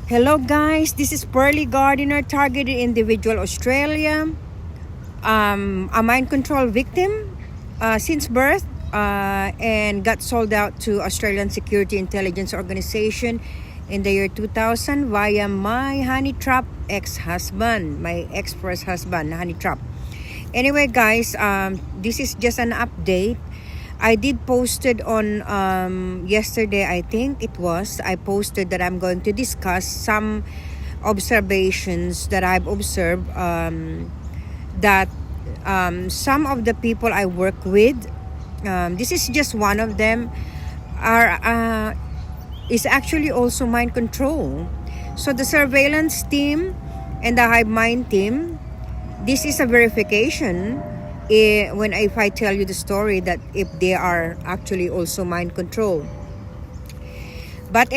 Hello guys, this is Pearly Gardener, targeted individual Australia, a mind control victim since birth, and got sold out to Australian Security Intelligence Organization in the year 2000 via my honey trap ex-husband, my ex-first husband, honey trap. Anyway guys, this is just an update. I did posted on yesterday, I think it was. I posted that I'm going to discuss some observations that I've observed, that some of the people I work with, this is just one of them, are is actually also mind control. So the surveillance team and the hive mind team, this is a verification when if I tell you the story that if they are actually also mind control. But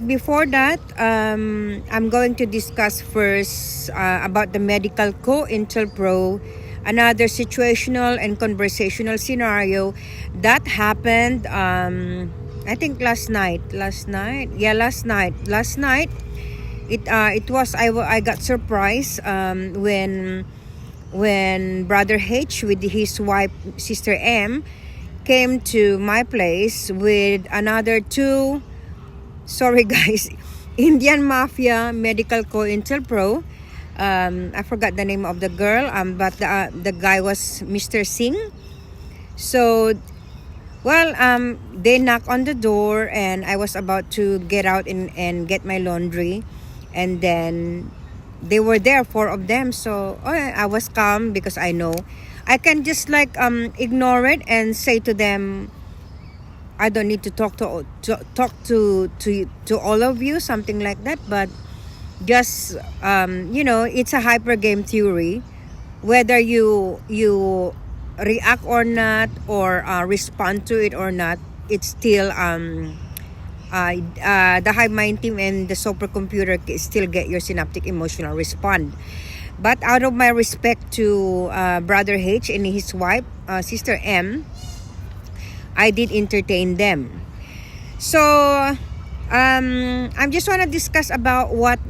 before that, I'm going to discuss first about the medical Cointelpro, another situational and conversational scenario that happened. I think last night. Last night. It was I got surprised when Brother H with his wife, Sister M, came to my place with another two, sorry guys, Indian Mafia Medical Cointelpro. I forgot the name of the girl, but the guy was Mr. Singh. So, well, they knocked on the door and I was about to get out and get my laundry. And then they were there, four of them. So I was calm because I know I can just ignore it and say to them, I don't need to talk to all of you, something like that. But just it's a hyper game theory. Whether you react or not, or respond to it or not, it's still the hive mind team and the supercomputer still get your synaptic emotional response. But out of my respect to Brother H and his wife, Sister M, I did entertain them. So I just want to discuss about what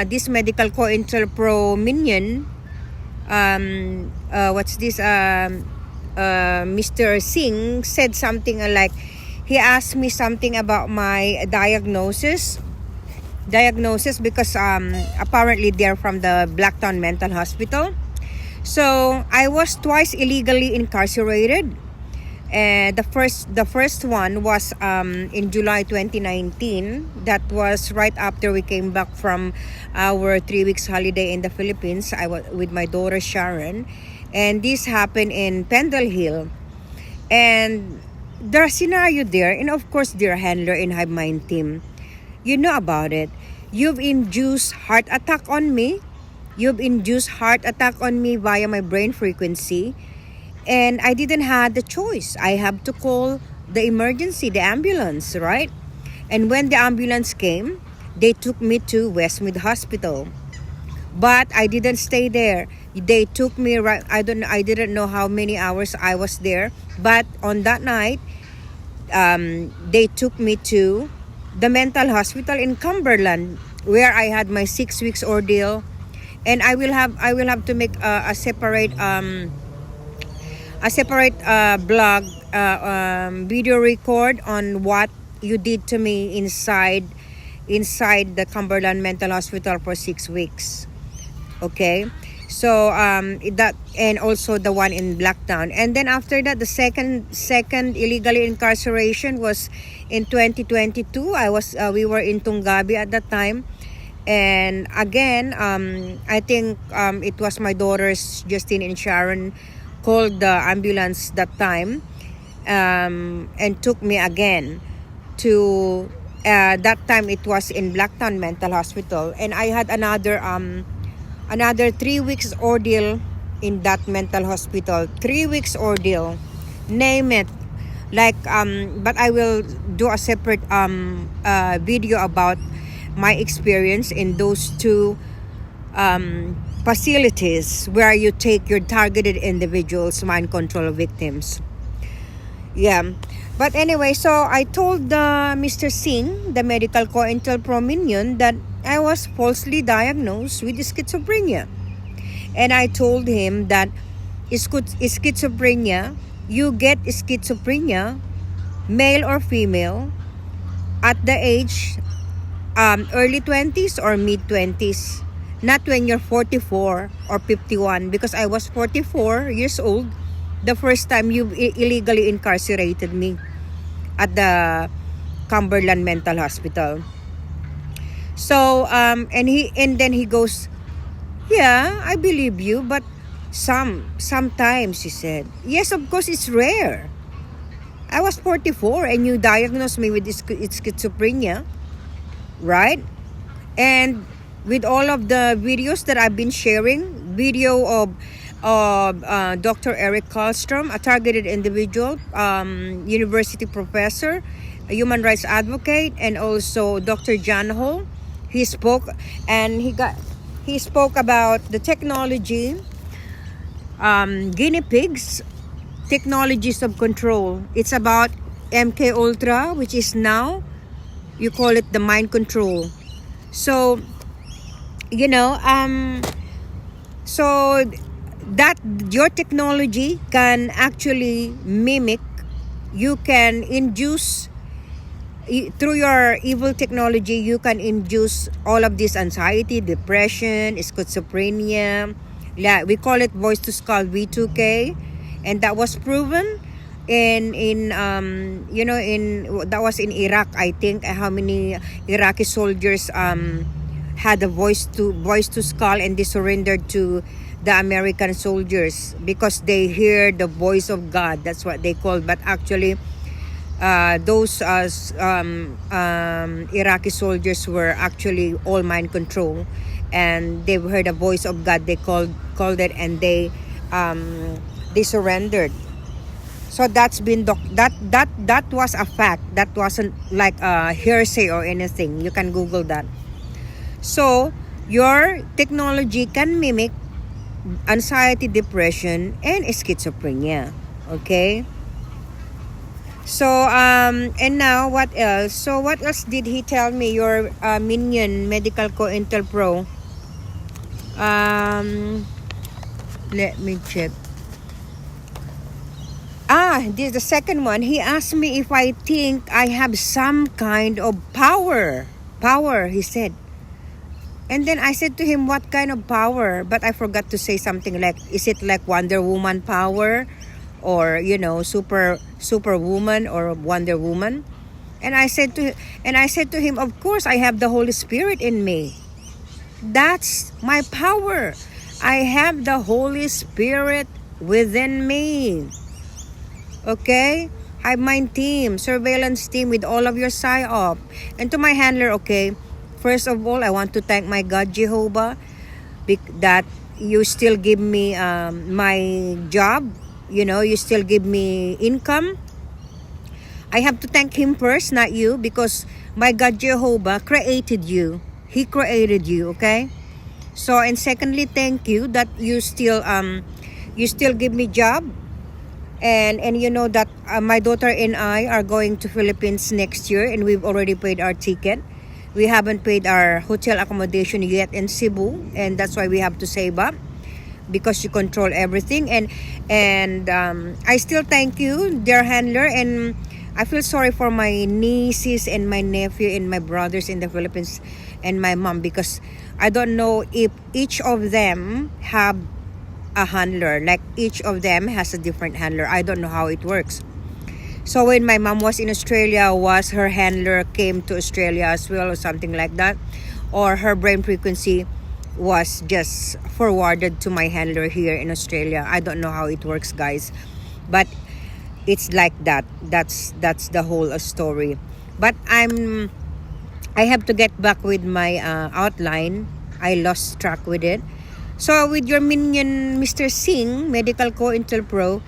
this medical Cointelpro minion, what's this, Mr. Singh said something like, he asked me something about my diagnosis because apparently they're from the Blacktown Mental Hospital. So I was twice illegally incarcerated. The first one was in July 2019. That was right after we came back from our 3 weeks holiday in the Philippines. I was with my daughter Sharon, and this happened in Pendle Hill. And the scenario there, and of course their handler in hive mind team, you know about it. You've induced heart attack on me via my brain frequency, and I didn't have the choice. I have to call the ambulance, right? And when the ambulance came, they took me to Westmead Hospital. But I didn't stay there. They took me right. I didn't know how many hours I was there. But on that night, they took me to the mental hospital in Cumberland, where I had my 6 weeks ordeal. And I will have to make a separate blog, video record on what you did to me inside the Cumberland Mental Hospital for 6 weeks. Okay, so that, and also the one in Blacktown. And then after that, the second illegally incarceration was in 2022. We were in Tungabi at that time, and again, I think it was my daughters Justine and Sharon called the ambulance that time, and took me again to that time it was in Blacktown Mental Hospital, and I had another 3 weeks ordeal in that mental hospital. 3 weeks ordeal, name it. But I will do a separate video about my experience in those two facilities where you take your targeted individuals, mind control victims. Yeah. But anyway, so I told Mr. Singh, the medical Cointelpro minion, that I was falsely diagnosed with schizophrenia. And I told him that schizophrenia, you get schizophrenia, male or female, at the age early 20s or mid 20s. Not when you're 44 or 51, because I was 44 years old the first time you illegally incarcerated me at the Cumberland Mental Hospital. So and then he goes, "Yeah, I believe you, but sometimes," he said. "Yes, of course it's rare. I was 44 and you diagnosed me with schizophrenia, right? And with all of the videos that I've been sharing, video of Dr. Eric Karlstrom, a targeted individual, university professor, a human rights advocate, and also Dr. John Ho. He spoke and he spoke about the technology, guinea pigs, technologies of control. It's about MK Ultra, which is now you call it the mind control. So so that your technology can actually mimic, you can induce through your evil technology, you can induce all of this anxiety, depression, schizophrenia. We call it voice to skull, V2K, and that was proven in that was in Iraq, I think. How many Iraqi soldiers had a voice to skull, and they surrendered to the American soldiers because they hear the voice of God. That's what they call. But actually, those Iraqi soldiers were actually all mind control, and they heard a voice of God. They called it, and they surrendered. So that's been that was a fact. That wasn't like a hearsay or anything. You can Google that. So your technology can mimic anxiety, depression, and schizophrenia. Okay. So and now what else? So what else did he tell me? Your minion, medical Cointelpro. Let me check. This is the second one. He asked me if I think I have some kind of power. Power, he said. And then I said to him, what kind of power? But I forgot to say something like, is it like Wonder Woman power? Or, Superwoman or Wonder Woman? And I said to him, of course, I have the Holy Spirit in me. That's my power. I have the Holy Spirit within me. Okay? Hive Mind team, surveillance team with all of your PSYOP. And to my handler, okay, first of all, I want to thank my God, Jehovah, that you still give me my job. You still give me income. I have to thank him first, not you, because my God, Jehovah, created you. He created you, okay? So, and secondly, thank you that you still give me job. And you know that my daughter and I are going to Philippines next year, and we've already paid our ticket. We haven't paid our hotel accommodation yet in Cebu, and that's why we have to save up, because you control everything. And I still thank you, dear handler, and I feel sorry for my nieces and my nephew and my brothers in the Philippines and my mom, because I don't know if each of them have a handler. Like each of them has a different handler. I don't know how it works. So when my mom was in Australia, was her handler came to Australia as well, or something like that, or her brain frequency was just forwarded to my handler here in Australia. I don't know how it works, guys, but it's like that. That's the whole story. But I have to get back with my outline. I lost track with it. So with your minion, Mr. Singh, medical Cointelpro,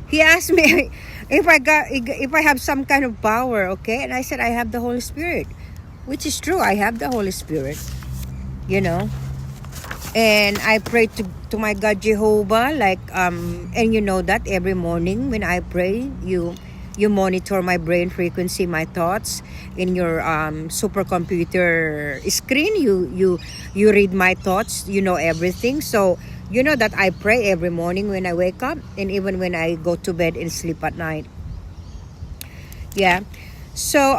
he asked me if I have some kind of power, okay? And I said I have the Holy Spirit, which is true. I have the Holy Spirit, And I pray to my God Jehovah, like and you know that every morning when I pray, you You monitor my brain frequency, my thoughts in your supercomputer screen. You read my thoughts. You know everything. So you know that I pray every morning when I wake up, and even when I go to bed and sleep at night. Yeah. So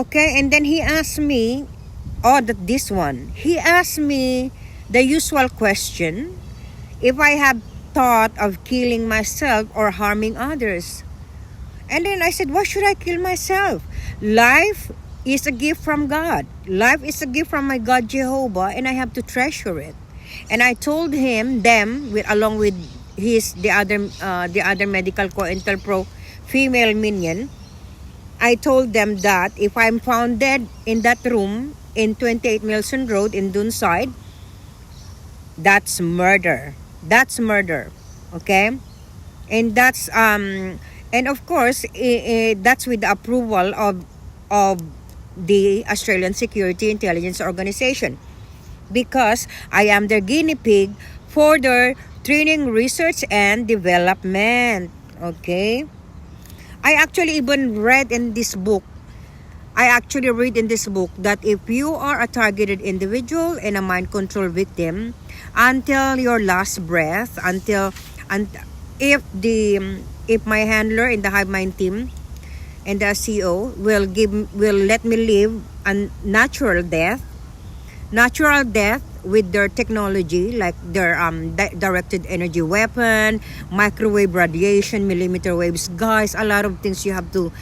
okay, and then he asked me, this one. He asked me the usual question, if I have thought of killing myself or harming others. And then I said, why should I kill myself? Life is a gift from God. Life is a gift from my God Jehovah, and I have to treasure it. And I told them, along with the other medical Cointelpro female minion, I told them that if I'm found dead in that room in 28 Milson Road in Dunside, that's murder. That's murder. Okay? And that's and of course that's with the approval of the Australian Security Intelligence Organization, because I am their guinea pig for their training, research, and development. Okay? I actually even read in this book, that if you are a targeted individual and a mind control victim, until your last breath, if my handler in the Hive Mind team and the CEO will let me live a natural death with their technology, like their directed energy weapon, microwave radiation, millimeter waves. Guys, a lot of things you have to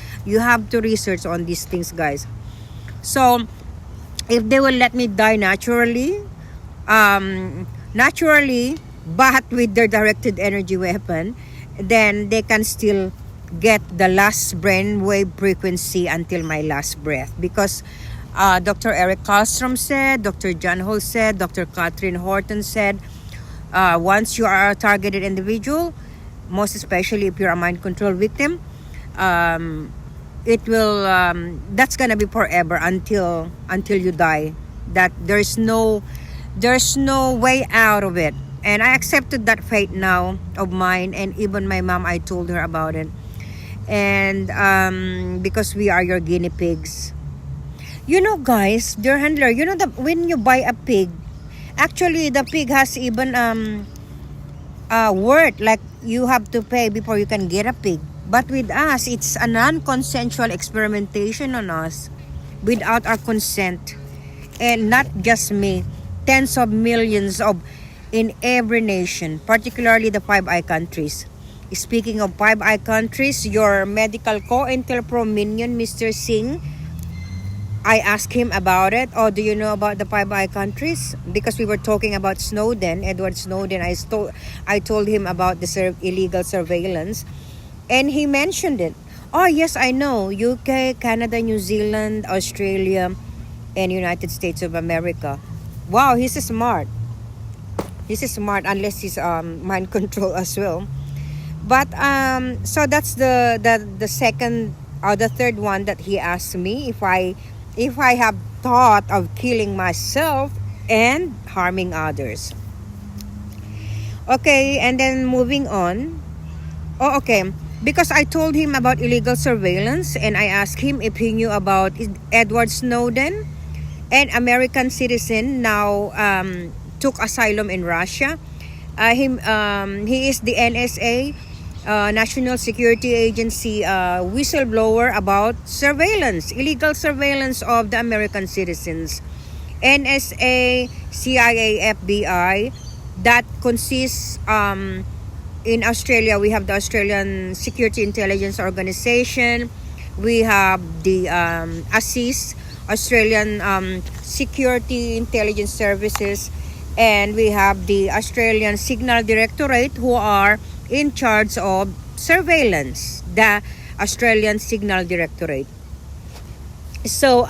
research on these things, guys. So if they will let me die naturally, but with their directed energy weapon, then they can still get the last brainwave frequency until my last breath, because Dr. Eric Karlstrom said, Dr. John Hall said, Dr. Catherine Horton said, once you are a targeted individual, most especially if you're a mind control victim, it will that's gonna be forever until you die. That there's no way out of it. And I accepted that fate now of mine, and even my mom, I told her about it. And because we are your guinea pigs. You know, guys, dear handler, you know that when you buy a pig, actually the pig has even worth, like you have to pay before you can get a pig. But with us, it's a non-consensual experimentation on us without our consent. And not just me, tens of millions in every nation, particularly the Five Eye countries. Speaking of Five Eye countries, your medical Cointelpro minion, Mr. Singh, I asked him about it. Oh, do you know about the Five Eye countries? Because we were talking about Snowden, Edward Snowden. I told him about the illegal surveillance, and he mentioned it. Oh, yes, I know. UK, Canada, New Zealand, Australia, and United States of America. Wow, he's smart. He's smart, unless he's mind control as well. But so that's the second or the third one that he asked me, if I have thought of killing myself and harming others. Okay, and then moving on. Oh, okay. Because I told him about illegal surveillance, and I asked him if he knew about Edward Snowden, an American citizen now took asylum in Russia. He is the NSA, National Security Agency whistleblower about illegal surveillance of the American citizens. NSA, CIA, FBI, that consists in Australia. We have the Australian Security Intelligence Organization. We have the ASIS, Australian Security Intelligence Services, and we have the Australian Signal Directorate, who are in charge of surveillance, the Australian Signal Directorate. So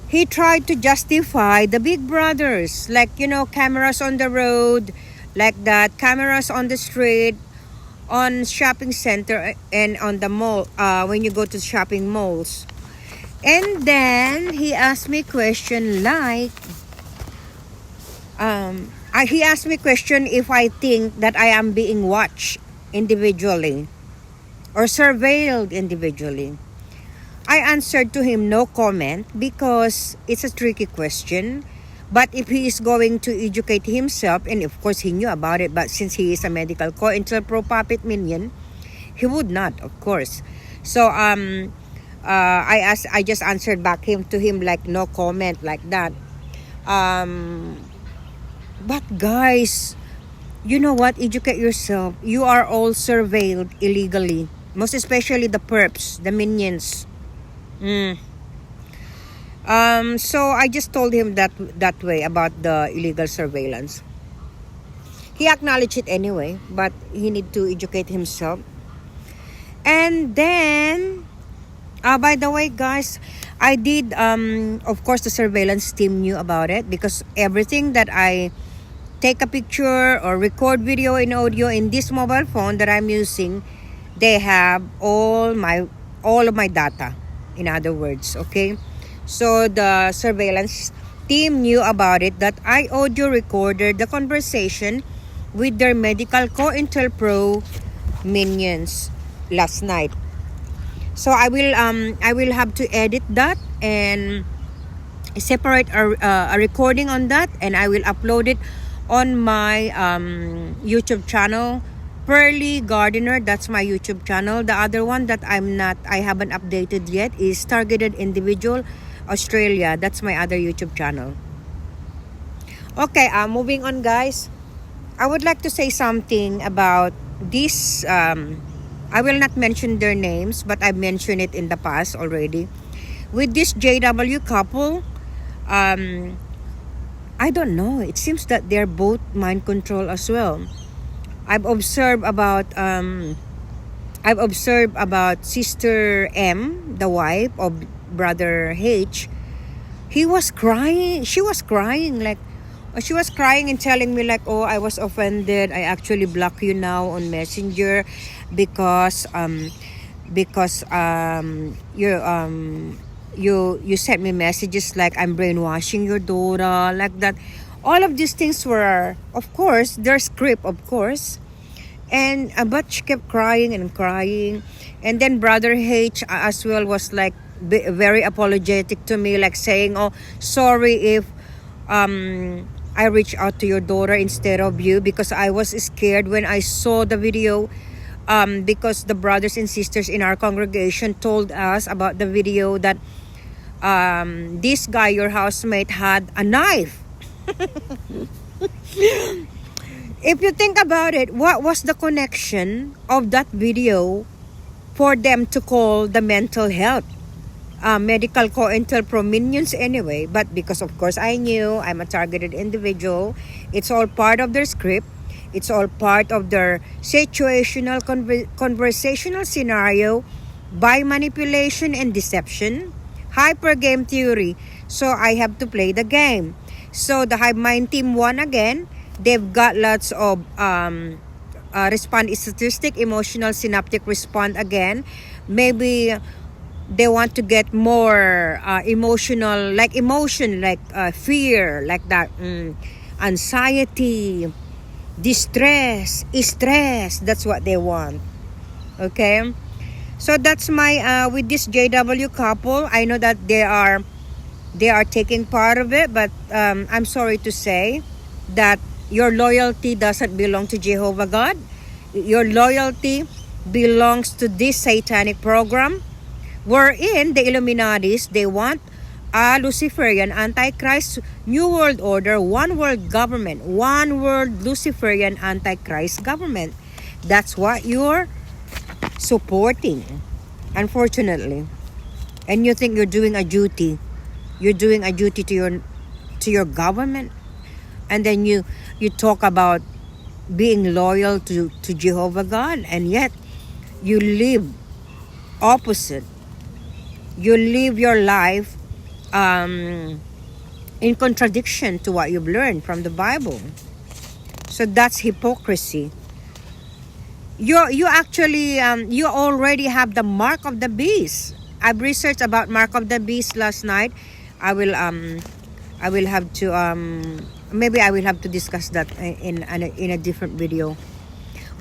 he tried to justify the big brothers, like, cameras on the road, like that, cameras on the street, on shopping center, and on the mall, when you go to shopping malls. And then he asked me question like, he asked me question if I think that I am being watched individually. or surveilled individually? I answered to him no comment because it's a tricky question. But if he is going to educate himself, and of course he knew about it, but since he is a medical Cointelpro puppet minion, he would not, of course. So I just answered back to him like no comment like that. But guys, you know what? Educate yourself. You are all surveilled illegally, most especially the perps, the minions. So I just told him that way about the illegal surveillance. He acknowledged it anyway, but he need to educate himself. And then, by the way, guys, I did, of course, the surveillance team knew about it because everything that I take a picture or record video and audio in this mobile phone that I'm using, they have all of my data. In other words, okay? So the surveillance team knew about it, that I audio recorded the conversation with their medical Cointelpro minions last night. So I will have to edit that and separate a recording on that, and I will upload it on my YouTube channel, Pearly Gardener. That's my YouTube channel. The other one that I haven't updated yet is Targeted Individual Australia. That's my other YouTube channel. Okay, moving on, guys. I would like to say something about this. I will not mention their names, but I've mentioned it in the past already. With this JW couple, I don't know. It seems that they're both mind control as well. I've observed about Sister M, the wife of Brother H. He was crying. She was crying and telling me like, oh, I was offended. I actually block you now on Messenger because you sent me messages like I'm brainwashing your daughter, like that. All of these things were, of course, their script, of course. And but she kept crying and crying. And then Brother H as well was like very apologetic to me, like saying, oh, sorry if I reached out to your daughter instead of you, because I was scared when I saw the video, because the brothers and sisters in our congregation told us about the video that this guy, your housemate, had a knife. If you think about it, what was the connection of that video for them to call the mental health medical Cointelpro minions anyway? But because of course I knew I'm a targeted individual, it's all part of their script. It's all part of their situational conversational scenario by manipulation and deception, hyper game theory. So I have to play the game. So the Hive Mind team won again. They've got lots of respond statistic, emotional synaptic respond again. Maybe they want to get more emotional, like emotion, like fear, like that, anxiety, distress, stress. That's what they want. Okay, so that's my with this JW couple. I know that they are taking part of it, but I'm sorry to say that your loyalty doesn't belong to Jehovah God. Your loyalty belongs to this satanic program, wherein the Illuminatis, they want a Luciferian Antichrist New World Order, one world government, one world Luciferian Antichrist government. That's what you're supporting, unfortunately. And you think you're doing a duty. You're doing a duty to your government, and then you talk about being loyal to Jehovah God, and yet you live opposite. You live your life in contradiction to what you've learned from the Bible. So that's hypocrisy. You actually you already have the mark of the beast. I've researched about mark of the beast last night. I will have to maybe I will have to discuss that in a different video.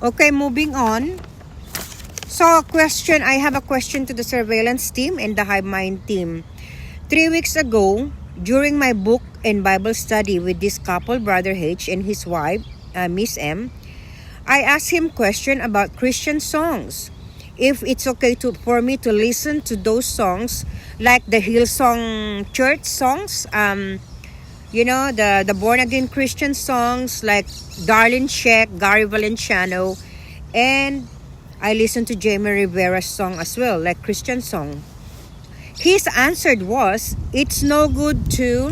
Okay, moving on. So, question, I have a question to the surveillance team and the Hive Mind team. 3 weeks ago, during my book and Bible study with this couple, Brother H and his wife, Miss M, I asked him question about Christian songs. If it's okay for me to listen to those songs, like the Hillsong Church songs, the born again Christian songs like Darlene Sheck, Gary Valenciano, and I listened to Jamie Rivera's song as well, like Christian song. His answer was, it's no good to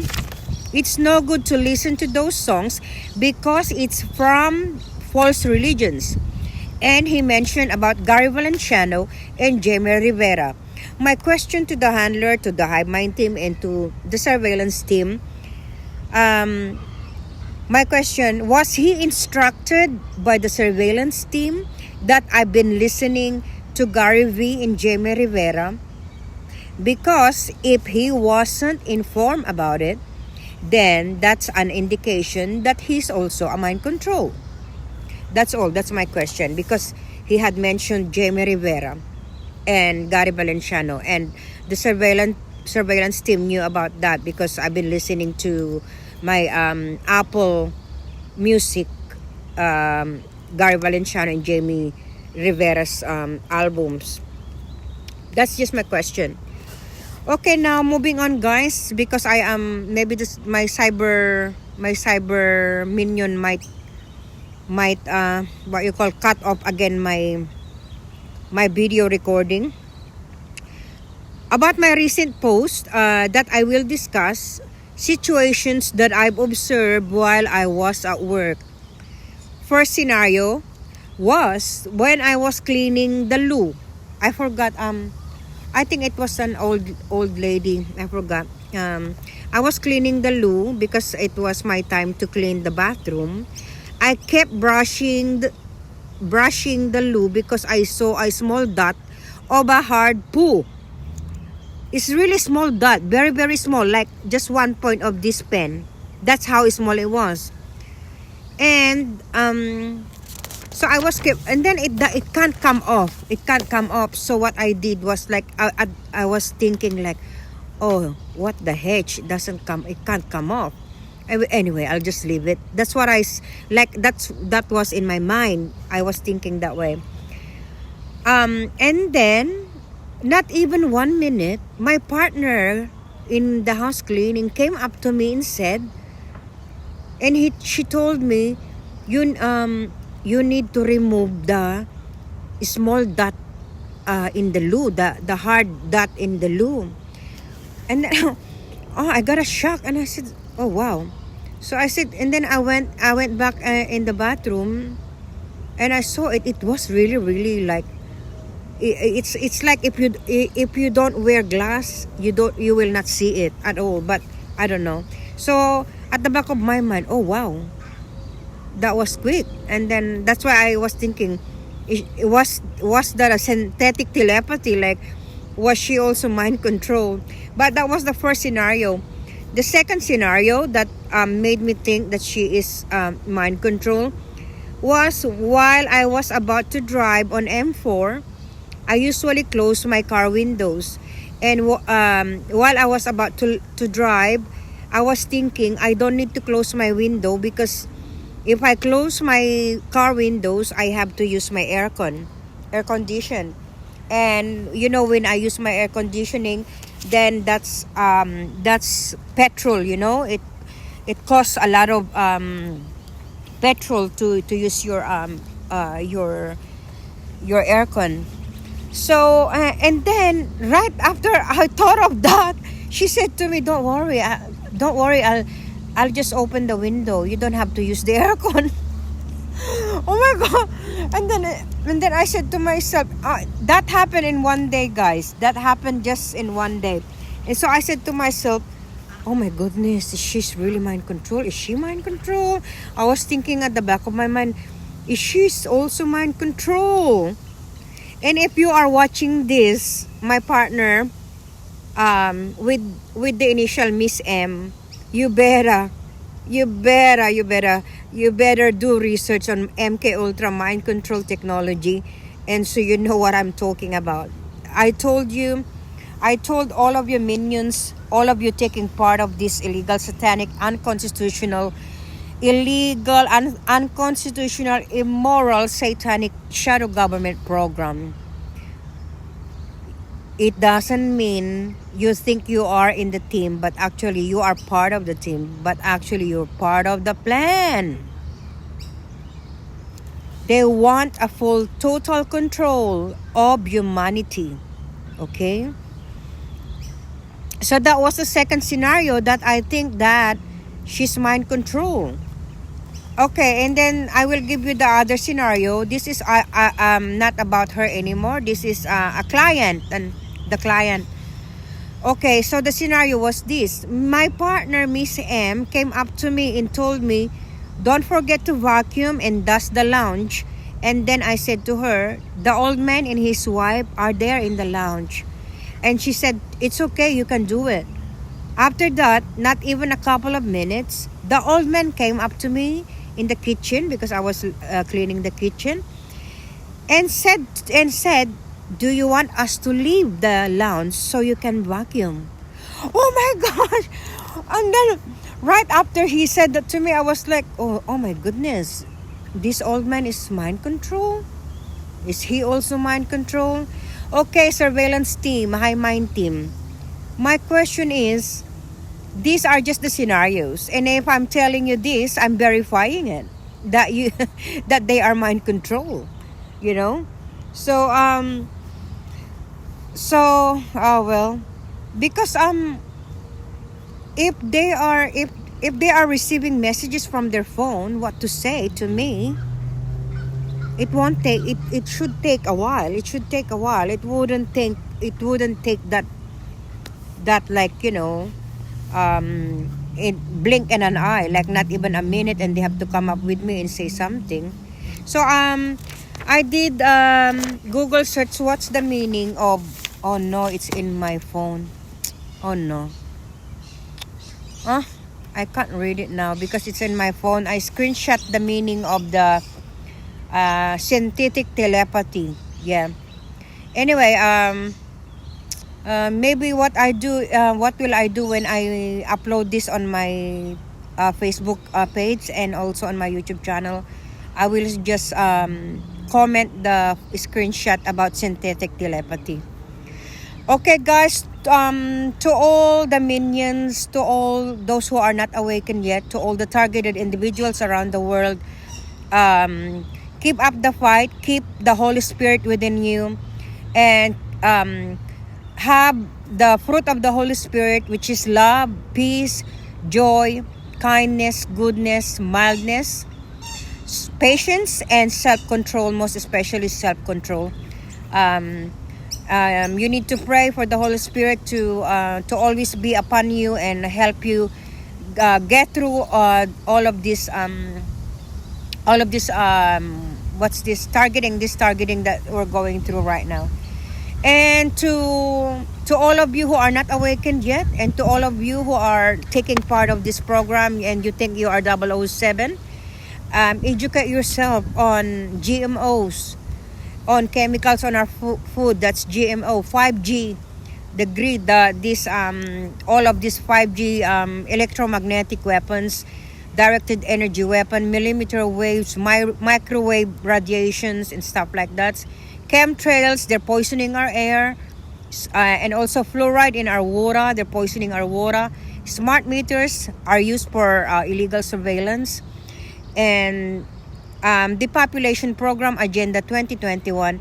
listen to those songs because it's from false religions. And he mentioned about Gary Valenciano and Jamie Rivera. My question to the handler, to the Hive Mind team, and to the surveillance team, my question, was he instructed by the surveillance team that I've been listening to Gary V and Jamie Rivera? Because if he wasn't informed about it, then that's an indication that he's also a mind control. That's all. That's my question. Because he had mentioned Jamie Rivera and Gary Valenciano, and the surveillance team knew about that because I've been listening to my Apple Music, Gary Valenciano and Jamie Rivera's albums. That's just my question. Okay, now moving on, guys, because I am maybe my cyber minion might what you call cut off again my video recording. About my recent post that I will discuss situations that I've observed while I was at work. First scenario was when I was cleaning the loo. I forgot I think it was an old lady. I forgot. I was cleaning the loo because it was my time to clean the bathroom. I kept brushing the loo because I saw a small dot of a hard poo. It's really small dot, very very small, like just 1 point of this pen. That's how small it was. And so I was kept, and then it can't come off. It can't come off. So what I did was like I was thinking like, oh, what the heck? It can't come off. Anyway, I'll just leave it. That's what that was in my mind. I was thinking that way. And then not even 1 minute, my partner in the house cleaning came up to me and said, and she told me, you need to remove the small dot in the loo, the hard dot in the loo. And then, I got a shock, and I said, oh wow. So I said, and then I went back in the bathroom, and I saw it. It was really really like, it's like if you don't wear glass, you will not see it at all. But I don't know. So at the back of my mind, oh wow, that was quick. And then that's why I was thinking, was that a synthetic telepathy? Like, was she also mind controlled? But that was the first scenario. The second scenario that made me think that she is mind control was while I was about to drive on M4. I usually close my car windows, and while I was about to drive, I was thinking I don't need to close my window because if I close my car windows, I have to use my air condition. And when I use my air conditioning, then that's petrol. It costs a lot of petrol to use your aircon. So and then right after I thought of that, she said to me, don't worry, I'll just open the window. You don't have to use the aircon. Oh my god. And then I said to myself, that happened in one day, guys. That happened just in one day. And so I said to myself, oh my goodness, she's really mind control. Is she mind control? I was thinking at the back of my mind, is she also mind control? And if you are watching this, my partner, with the initial Miss M, you better do research on MK Ultra mind control technology And so you know what I'm talking about. I told you, I told all of your minions, all of you taking part of this illegal, satanic, unconstitutional, unconstitutional, immoral, satanic shadow government program. It doesn't mean you think you are in the team, but actually you are part of the team, but actually you're part of the plan. They want a full, total control of humanity. Okay? So that was the second scenario that I think that she's mind control. Okay, and then I will give you the other scenario. This is not about her anymore. This is a client and the client. Okay, so the scenario was this. My partner, Miss M, came up to me and told me, don't forget to vacuum and dust the lounge. And then I said to her, the old man and his wife are there in the lounge. And she said, it's okay, you can do it. After that, not even a couple of minutes, the old man came up to me in the kitchen because I was cleaning the kitchen and said, do you want us to leave the lounge so you can vacuum? Oh my gosh! And then right after he said that to me, I was like, oh my goodness, this old man is mind control? Is he also mind control? Okay, surveillance team, high mind team. My question is, these are just the scenarios, and if I'm telling you this, I'm verifying it that you that they are mind control, you know. So oh well, because if they are receiving messages from their phone, what to say to me, it won't take it should take a while. It should take a while. It wouldn't take that like, you know, it blink in an eye, like not even a minute, and they have to come up with me and say something. So I did Google search what's the meaning of, oh no, it's in my phone. Oh no. I can't read it now because it's in my phone. I screenshot the meaning of the synthetic telepathy. Yeah. Anyway, maybe what will I do when I upload this on my Facebook page and also on my YouTube channel? I will just comment the screenshot about synthetic telepathy. Okay, guys, to all the minions, to all those who are not awakened yet, to all the targeted individuals around the world, keep up the fight, keep the Holy Spirit within you, and have the fruit of the Holy Spirit, which is love, peace, joy, kindness, goodness, mildness, patience, and self-control, most especially self-control. You need to pray for the Holy Spirit to always be upon you and help you get through all of this what's this targeting that we're going through right now. And to all of you who are not awakened yet, and to all of you who are taking part of this program and you think you are 007, educate yourself on GMOs, on chemicals on our food. That's GMO, 5G, the grid, all of these 5G electromagnetic weapons, directed energy weapon, millimeter waves, microwave radiations, and stuff like that. Chemtrails, they're poisoning our air, and also fluoride in our water, they're poisoning our water. Smart meters are used for illegal surveillance. And depopulation program, Agenda 2021.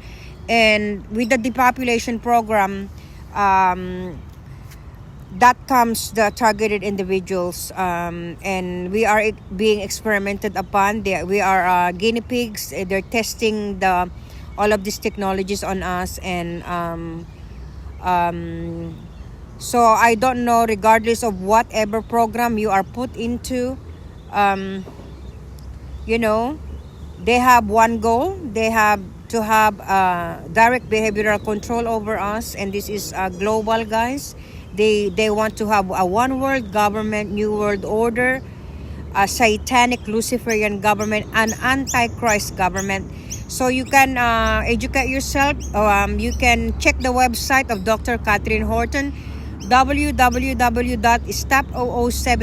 And with the depopulation program, that comes the targeted individuals, and we are being experimented upon. We are guinea pigs. They're testing all of these technologies on us, and so I don't know, regardless of whatever program you are put into, you know, they have one goal. They have to have direct behavioral control over us, and this is global, guys. They want to have a one world government, new world order, a satanic Luciferian government, an antichrist government. So you can educate yourself. You can check the website of Dr. Catherine Horton, www.stop007